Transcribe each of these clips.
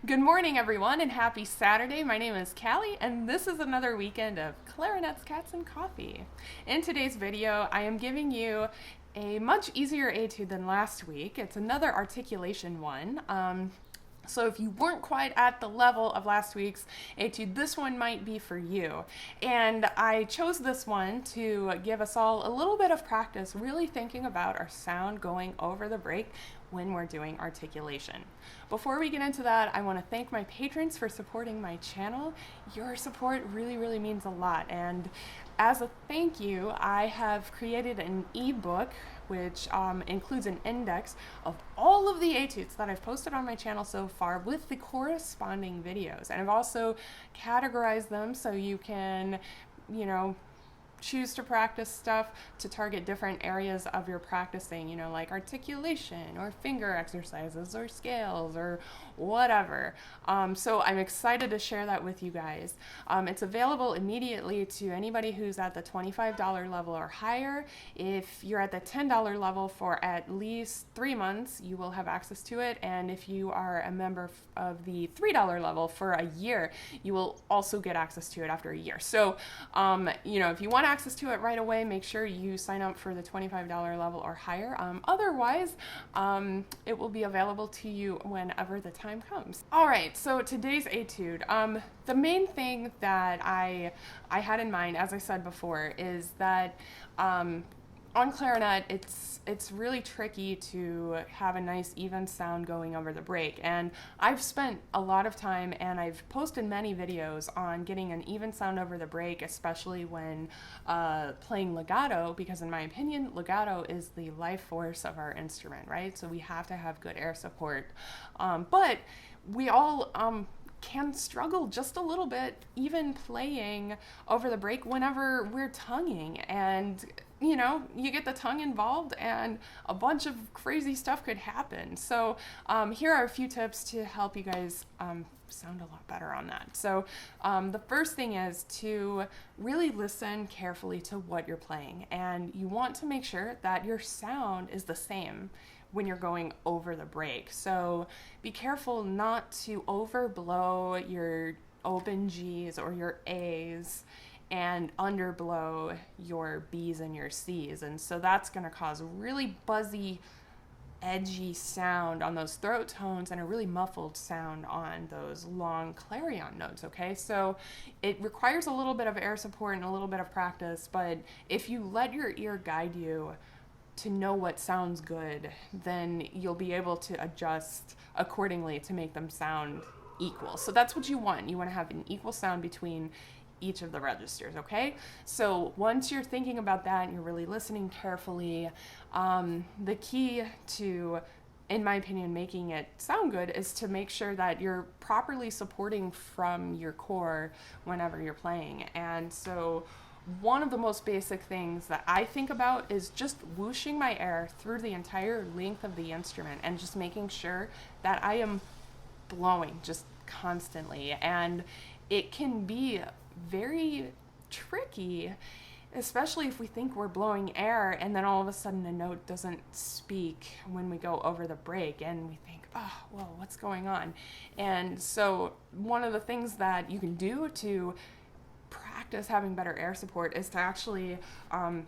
Good morning, everyone, and happy Saturday. My name is Callie, and this is another weekend of Clarinets, Cats, and Coffee. In today's video, I am giving you a much easier etude than last week. It's another articulation one. So if you weren't quite at the level of last week's etude, this one might be for you. And I chose this one to give us all a little bit of practice, really thinking about our sound going over the break when we're doing articulation. Before we get into that, I want to thank my patrons for supporting my channel. Your support really means a lot. And as a thank you, I have created an ebook which includes an index of all of the etudes that I've posted on my channel so far with the corresponding videos. And I've also categorized them so you can, choose to practice stuff to target different areas of your practicing, like articulation or finger exercises or scales or whatever. So I'm excited to share that with you guys. It's available immediately to anybody who's at the $25 level or higher. If you're at the $10 level for at least 3 months, you will have access to it. And if you are a member of the $3 level for a year, you will also get access to it after a year. So, if you want access to it right away, make sure you sign up for the $25 level or higher. Otherwise, it will be available to you whenever the time comes. All right, so today's etude. The main thing that I had in mind, as I said before, is that on clarinet, it's really tricky to have a nice even sound going over the break, and I've spent a lot of time and I've posted many videos on getting an even sound over the break, especially when playing legato, because in my opinion, legato is the life force of our instrument, right? So we have to have good air support, but we all can struggle just a little bit even playing over the break whenever we're tonguing, and you get the tongue involved and a bunch of crazy stuff could happen. So here are a few tips to help you guys sound a lot better on that. So the first thing is to really listen carefully to what you're playing, and you want to make sure that your sound is the same when you're going over the break. So be careful not to overblow your open G's or your A's and underblow your B's and your C's. And so that's going to cause a really buzzy, edgy sound on those throat tones and a really muffled sound on those long clarion notes, okay? So it requires a little bit of air support and a little bit of practice, but if you let your ear guide you to know what sounds good, then you'll be able to adjust accordingly to make them sound equal. So that's what you want. You want to have an equal sound between each of the registers, okay? So once you're thinking about that and you're really listening carefully, the key to, in my opinion, making it sound good is to make sure that you're properly supporting from your core whenever you're playing. And so one of the most basic things that I think about is just whooshing my air through the entire length of the instrument and just making sure that I am blowing just constantly. And it can be very tricky, especially if we think we're blowing air and then all of a sudden a note doesn't speak when we go over the break, and we think, oh, well, what's going on? And so one of the things that you can do to practice having better air support is to actually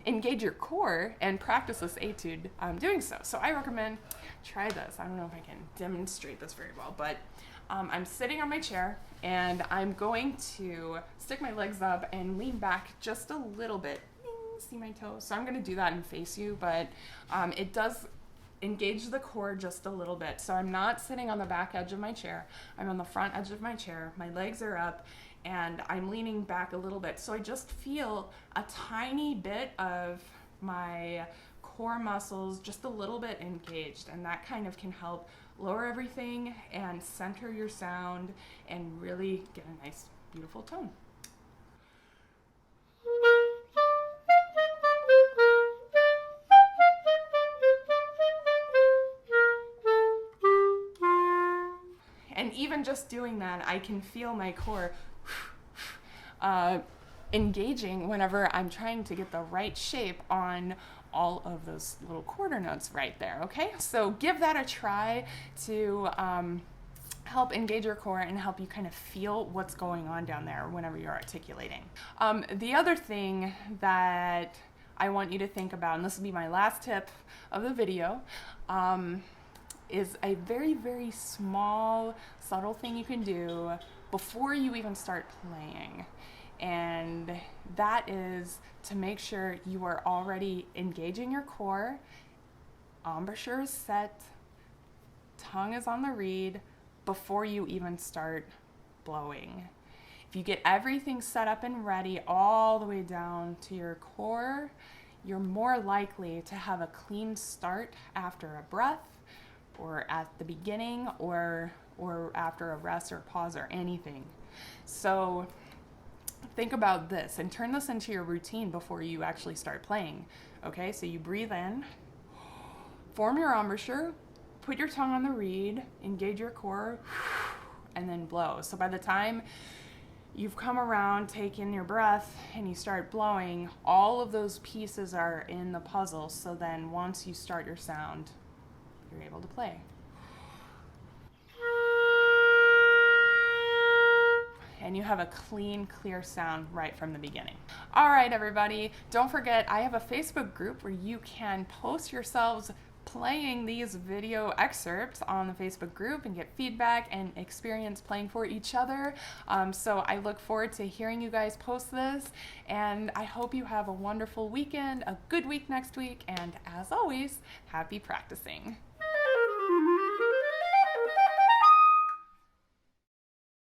engage your core and practice this etude doing so. So I recommend try this. I don't know if I can demonstrate this very well, but I'm sitting on my chair and I'm going to stick my legs up and lean back just a little bit. See my toes? So I'm going to do that and face you, but it does engage the core just a little bit. So I'm not sitting on the back edge of my chair. I'm on the front edge of my chair. My legs are up and I'm leaning back a little bit. So I just feel a tiny bit of my core muscles just a little bit engaged, and that kind of can help lower everything and center your sound and really get a nice, beautiful tone. And even just doing that, I can feel my core engaging whenever I'm trying to get the right shape on all of those little quarter notes right there, okay? So give that a try to help engage your core and help you kind of feel what's going on down there whenever you're articulating. The other thing that I want you to think about, and this will be my last tip of the video, is a very, very small, subtle thing you can do before you even start playing. And that is to make sure you are already engaging your core, embouchure is set, tongue is on the reed before you even start blowing. If you get everything set up and ready all the way down to your core, you're more likely to have a clean start after a breath or at the beginning or after a rest or pause or anything. So think about this and turn this into your routine before you actually start playing. Okay, so you breathe in, form your embouchure, put your tongue on the reed, engage your core, and then blow. So by the time you've come around, take in your breath, and you start blowing, all of those pieces are in the puzzle. So then once you start your sound, you're able to play. And you have a clean, clear sound right from the beginning. All right, everybody, don't forget, I have a Facebook group where you can post yourselves playing these video excerpts on the Facebook group and get feedback and experience playing for each other. So I look forward to hearing you guys post this, and I hope you have a wonderful weekend, a good week next week, and as always, happy practicing.